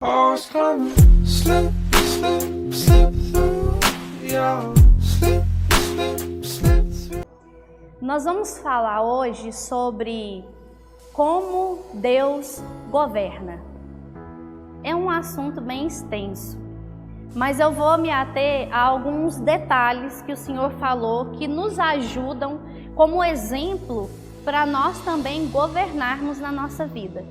Oh, it's gonna slip, slip, slip through, yeah. Slip, slip, slip through. Nós vamos falar hoje sobre como Deus governa. É um assunto bem extenso, mas eu vou me ater a alguns detalhes que o Senhor falou que nos ajudam como exemplo para nós também governarmos na nossa vida.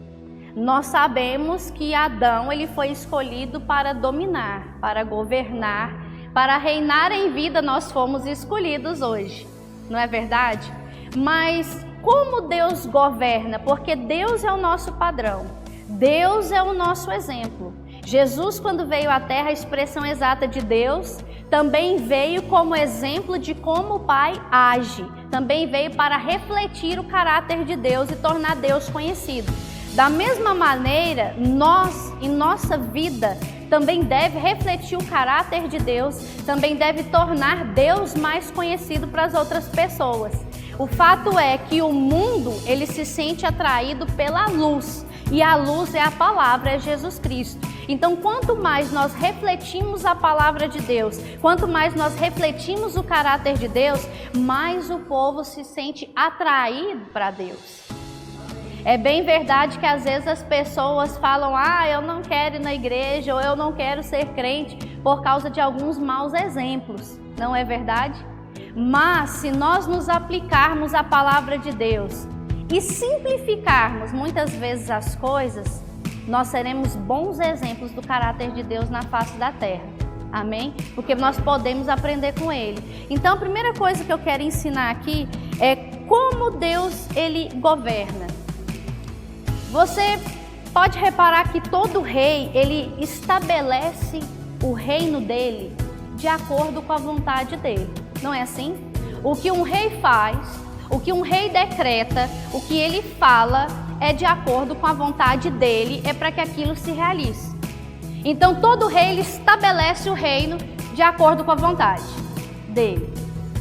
Nós sabemos que Adão ele foi escolhido para dominar, para governar, para reinar em vida. Nós fomos escolhidos hoje, não é verdade? Mas como Deus governa? Porque Deus é o nosso padrão, Deus é o nosso exemplo. Jesus, quando veio à Terra, a expressão exata de Deus, também veio como exemplo de como o Pai age. Também veio para refletir o caráter de Deus e tornar Deus conhecido. Da mesma maneira, nós, em nossa vida, também deve refletir o caráter de Deus, também deve tornar Deus mais conhecido para as outras pessoas. O fato é que o mundo, ele se sente atraído pela luz, e a luz é a palavra, é Jesus Cristo. Então, quanto mais nós refletimos a palavra de Deus, quanto mais nós refletimos o caráter de Deus, mais o povo se sente atraído para Deus. É bem verdade que às vezes as pessoas falam, eu não quero ir na igreja, ou eu não quero ser crente, por causa de alguns maus exemplos, não é verdade? Mas se nós nos aplicarmos à palavra de Deus e simplificarmos muitas vezes as coisas, nós seremos bons exemplos do caráter de Deus na face da terra. Amém? Porque nós podemos aprender com Ele. Então a primeira coisa que eu quero ensinar aqui é como Deus ele governa. Você pode reparar que todo rei, ele estabelece o reino dele de acordo com a vontade dele. Não é assim? O que um rei faz, o que um rei decreta, o que ele fala é de acordo com a vontade dele, é para que aquilo se realize. Então todo rei ele estabelece o reino de acordo com a vontade dele.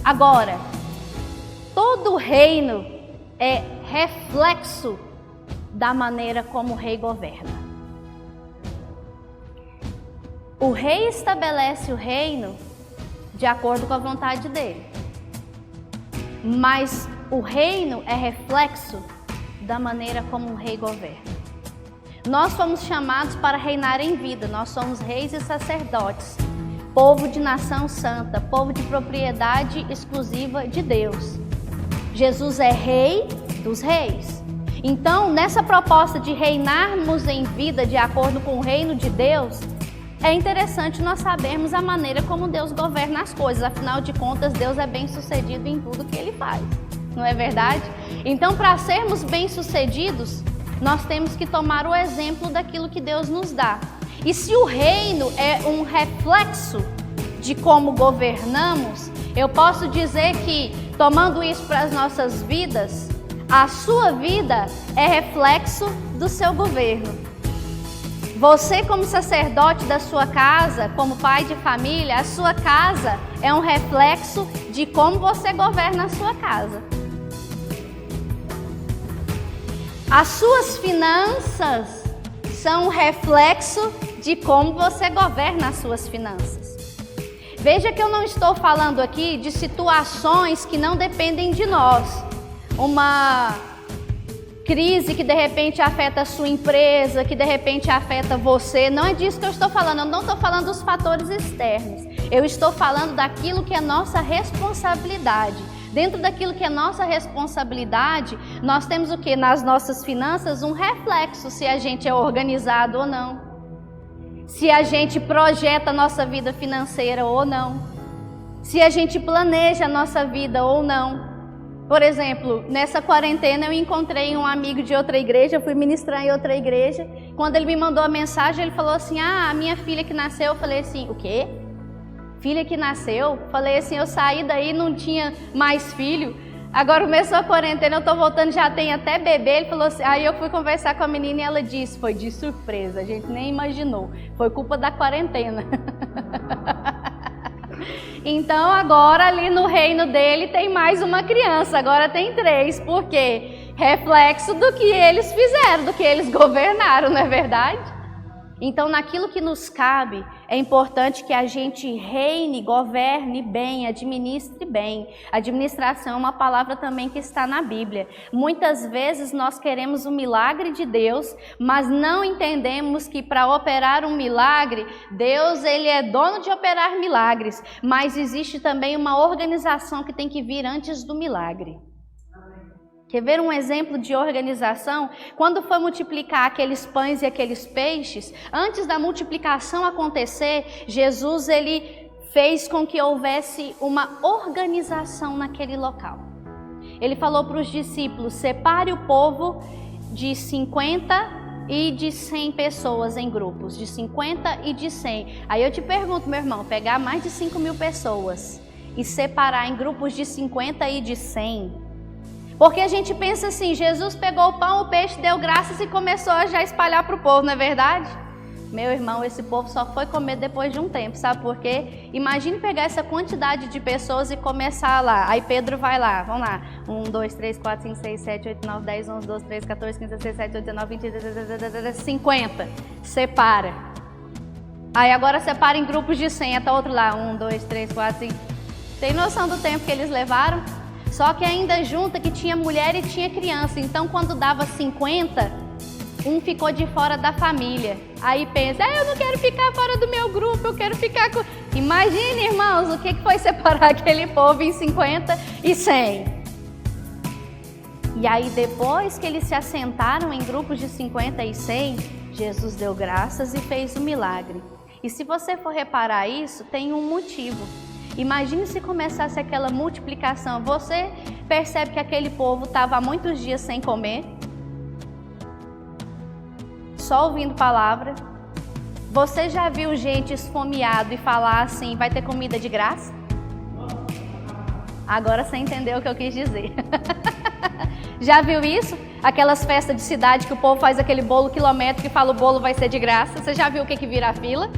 Agora, todo reino é reflexo da maneira como o rei governa. O rei estabelece o reino de acordo com a vontade dele, mas o reino é reflexo da maneira como o rei governa. Nós fomos chamados para reinar em vida, nós somos reis e sacerdotes, povo de nação santa, povo de propriedade exclusiva de Deus. Jesus é rei dos reis. Então, nessa proposta de reinarmos em vida de acordo com o reino de Deus, é interessante nós sabermos a maneira como Deus governa as coisas. Afinal de contas, Deus é bem-sucedido em tudo que Ele faz, não é verdade? Então, para sermos bem-sucedidos, nós temos que tomar o exemplo daquilo que Deus nos dá. E se o reino é um reflexo de como governamos, eu posso dizer que, tomando isso para as nossas vidas, a sua vida é reflexo do seu governo. Você, como sacerdote da sua casa, como pai de família, a sua casa é um reflexo de como você governa a sua casa. As suas finanças são um reflexo de como você governa as suas finanças. Veja que eu não estou falando aqui de situações que não dependem de nós. Uma crise que de repente afeta a sua empresa, que de repente afeta você, não é disso que eu estou falando, eu não estou falando dos fatores externos, eu estou falando daquilo que é nossa responsabilidade. Dentro daquilo que é nossa responsabilidade, nós temos o que? Nas nossas finanças, um reflexo, se a gente é organizado ou não, se a gente projeta a nossa vida financeira ou não, se a gente planeja a nossa vida ou não. Por exemplo, nessa quarentena eu encontrei um amigo de outra igreja, eu fui ministrar em outra igreja. Quando ele me mandou a mensagem, ele falou assim, a minha filha que nasceu. Eu falei assim, o quê? Filha que nasceu? Falei assim, eu saí daí, não tinha mais filho. Agora começou a quarentena, eu tô voltando, já tem até bebê. Ele falou assim, aí eu fui conversar com a menina e ela disse, foi de surpresa, a gente nem imaginou. Foi culpa da quarentena. Então agora ali no reino dele tem mais uma criança, agora tem 3, por quê? Reflexo do que eles fizeram, do que eles governaram, não é verdade? Então, naquilo que nos cabe, é importante que a gente reine, governe bem, administre bem. Administração é uma palavra também que está na Bíblia. Muitas vezes nós queremos o milagre de Deus, mas não entendemos que para operar um milagre, Deus ele é dono de operar milagres, mas existe também uma organização que tem que vir antes do milagre. Quer ver um exemplo de organização? Quando foi multiplicar aqueles pães e aqueles peixes, antes da multiplicação acontecer, Jesus ele fez com que houvesse uma organização naquele local. Ele falou para os discípulos: separe o povo de 50 e de 100 pessoas em grupos, de 50 e de 100. Aí eu te pergunto, meu irmão, pegar mais de 5.000 pessoas e separar em grupos de 50 e de 100... Porque a gente pensa assim, Jesus pegou o pão, o peixe, deu graças e começou a já espalhar para o povo, não é verdade? Meu irmão, esse povo só foi comer depois de um tempo, sabe por quê? Imagine pegar essa quantidade de pessoas e começar lá. Aí Pedro vai lá, vamos lá. 1, 2, 3, 4, 5, 6, 7, 8, 9, 10, 11, 12, 13, 14, 15, 16, 17, 18, 19, 20, 50. Separa. Aí agora separa em grupos de 100, até outro lá. 1, 2, 3, 4, 5. Tem noção do tempo que eles levaram? Só que ainda junta que tinha mulher e tinha criança. Então quando dava 50, um ficou de fora da família. Aí pensa, eu não quero ficar fora do meu grupo, eu quero ficar com... Imagine, irmãos, o que foi separar aquele povo em 50 e 100. E aí depois que eles se assentaram em grupos de 50 e 100, Jesus deu graças e fez o milagre. E se você for reparar isso, tem um motivo. Imagine se começasse aquela multiplicação. Você percebe que aquele povo estava há muitos dias sem comer, só ouvindo palavra. Você já viu gente esfomeado e falar assim, vai ter comida de graça? Agora você entendeu o que eu quis dizer. Já viu isso? Aquelas festas de cidade que o povo faz aquele bolo quilométrico e fala o bolo vai ser de graça. Você já viu o que vira a fila?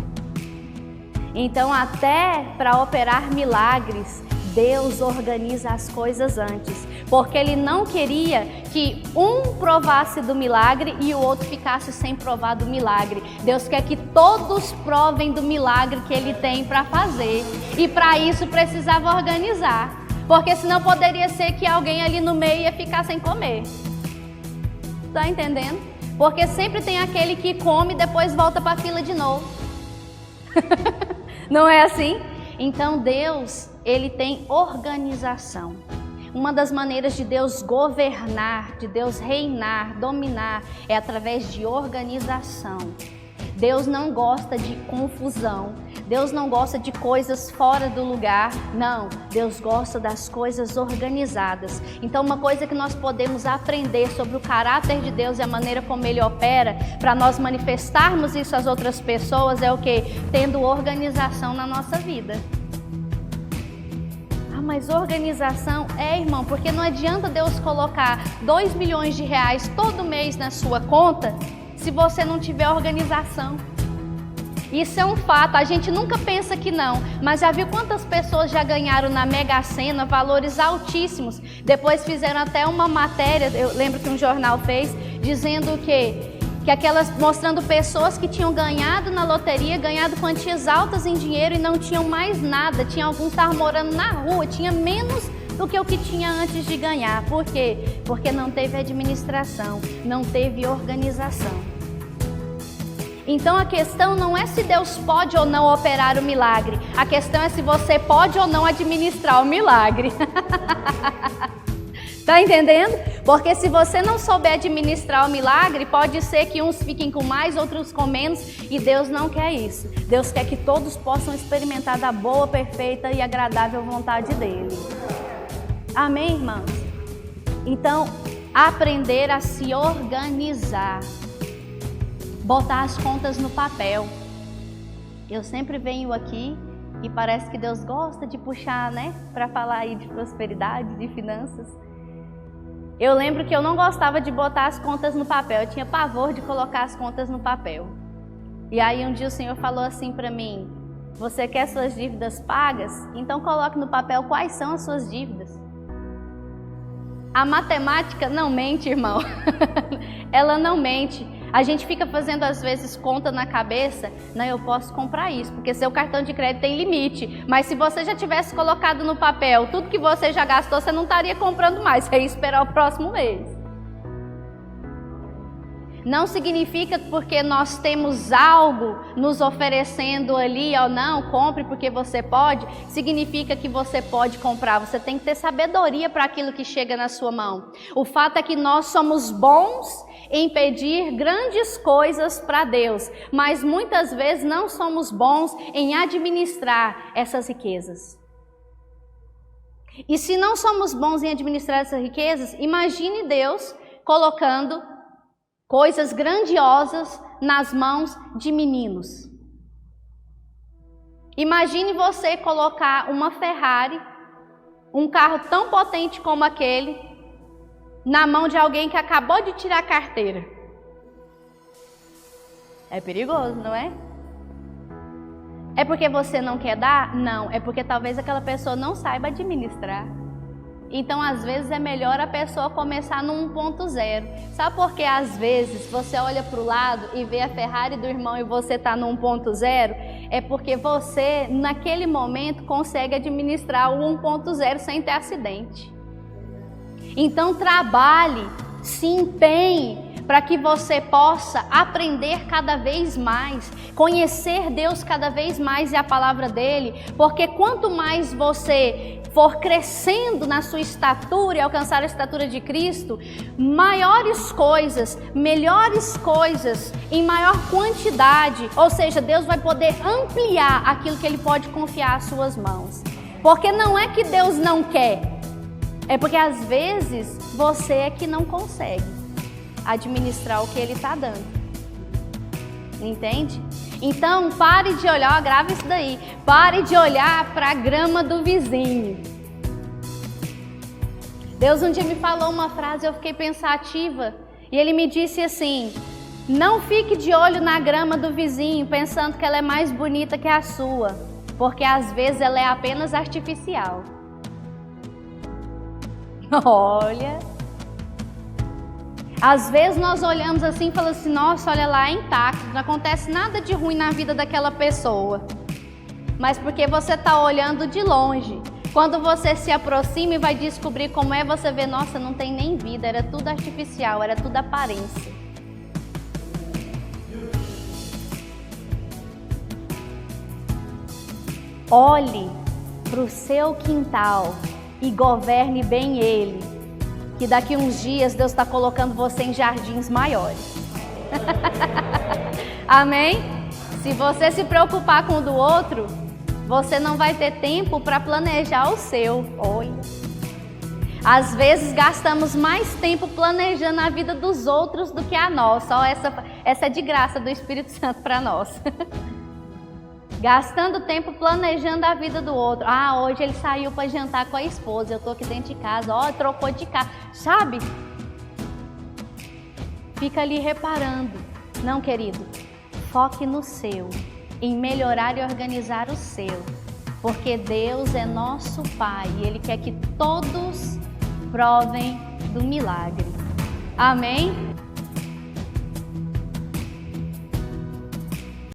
Então, até para operar milagres, Deus organiza as coisas antes, porque Ele não queria que um provasse do milagre e o outro ficasse sem provar do milagre. Deus quer que todos provem do milagre que Ele tem para fazer, e para isso precisava organizar, porque senão poderia ser que alguém ali no meio ia ficar sem comer. Tá entendendo? Porque sempre tem aquele que come e depois volta para a fila de novo. Não é assim? Então Deus, Ele tem organização. Uma das maneiras de Deus governar, de Deus reinar, dominar, é através de organização. Deus não gosta de confusão. Deus não gosta de coisas fora do lugar. Não, Deus gosta das coisas organizadas. Então, uma coisa que nós podemos aprender sobre o caráter de Deus e a maneira como Ele opera, para nós manifestarmos isso às outras pessoas, é o quê? Tendo organização na nossa vida. Ah, mas organização irmão, porque não adianta Deus colocar 2 milhões de reais todo mês na sua conta se você não tiver organização. Isso é um fato, a gente nunca pensa que não, mas já viu quantas pessoas já ganharam na Mega Sena valores altíssimos? Depois fizeram até uma matéria, eu lembro que um jornal fez, dizendo que aquelas, mostrando pessoas que tinham ganhado na loteria, ganhado quantias altas em dinheiro e não tinham mais nada. Tinha alguns que estavam morando na rua, tinha menos do que o que tinha antes de ganhar. Por quê? Porque não teve administração, não teve organização. Então a questão não é se Deus pode ou não operar o milagre. A questão é se você pode ou não administrar o milagre. Tá entendendo? Porque se você não souber administrar o milagre, pode ser que uns fiquem com mais, outros com menos, e Deus não quer isso. Deus quer que todos possam experimentar da boa, perfeita e agradável vontade dEle. Amém, irmãos? Então, aprender a se organizar. Botar as contas no papel. Eu sempre venho aqui e parece que Deus gosta de puxar, né? Para falar aí de prosperidade, de finanças. Eu lembro que eu não gostava de botar as contas no papel. Eu tinha pavor de colocar as contas no papel. E aí um dia o Senhor falou assim para mim: você quer suas dívidas pagas? Então coloque no papel quais são as suas dívidas. A matemática não mente, irmão. Ela não mente. A gente fica fazendo às vezes conta na cabeça, não, eu posso comprar isso, porque seu cartão de crédito tem limite. Mas se você já tivesse colocado no papel tudo que você já gastou, você não estaria comprando mais, você ia esperar o próximo mês. Não significa porque nós temos algo nos oferecendo ali, ó, não, compre porque você pode, significa que você pode comprar. Você tem que ter sabedoria para aquilo que chega na sua mão. O fato é que nós somos bons em pedir grandes coisas para Deus, mas muitas vezes não somos bons em administrar essas riquezas. E se não somos bons em administrar essas riquezas, imagine Deus colocando coisas grandiosas nas mãos de meninos. Imagine você colocar uma Ferrari, um carro tão potente como aquele, na mão de alguém que acabou de tirar a carteira. É perigoso, não é? É porque você não quer dar? Não, é porque talvez aquela pessoa não saiba administrar. Então, às vezes, é melhor a pessoa começar no 1.0. Sabe por que, às vezes, você olha para o lado e vê a Ferrari do irmão e você está no 1.0? É porque você, naquele momento, consegue administrar o 1.0 sem ter acidente. Então, trabalhe, se empenhe para que você possa aprender cada vez mais, conhecer Deus cada vez mais e a palavra dele, porque quanto mais você for crescendo na sua estatura e alcançar a estatura de Cristo, maiores coisas, melhores coisas, em maior quantidade, ou seja, Deus vai poder ampliar aquilo que Ele pode confiar às suas mãos. Porque não é que Deus não quer, é porque às vezes você é que não consegue administrar o que Ele está dando. Entende? Então, pare de olhar, grave isso daí, pare de olhar para a grama do vizinho. Deus um dia me falou uma frase, eu fiquei pensativa, e Ele me disse assim: não fique de olho na grama do vizinho, pensando que ela é mais bonita que a sua, porque às vezes ela é apenas artificial. Olha... Às vezes nós olhamos assim e falamos assim, nossa, olha lá, é intacto, não acontece nada de ruim na vida daquela pessoa. Mas porque você está olhando de longe. Quando você se aproxima e vai descobrir como é, você vê, nossa, não tem nem vida, era tudo artificial, era tudo aparência. Olhe para o seu quintal e governe bem ele. Que daqui uns dias Deus está colocando você em jardins maiores. Amém? Se você se preocupar com o do outro, você não vai ter tempo para planejar o seu. Olha. Às vezes gastamos mais tempo planejando a vida dos outros do que a nossa. Ó, essa é de graça do Espírito Santo para nós. Gastando tempo planejando a vida do outro. Ah, hoje ele saiu para jantar com a esposa, eu tô aqui dentro de casa, ó, trocou de casa, sabe? Fica ali reparando. Não, querido, foque no seu, em melhorar e organizar o seu, porque Deus é nosso Pai e Ele quer que todos provem do milagre. Amém?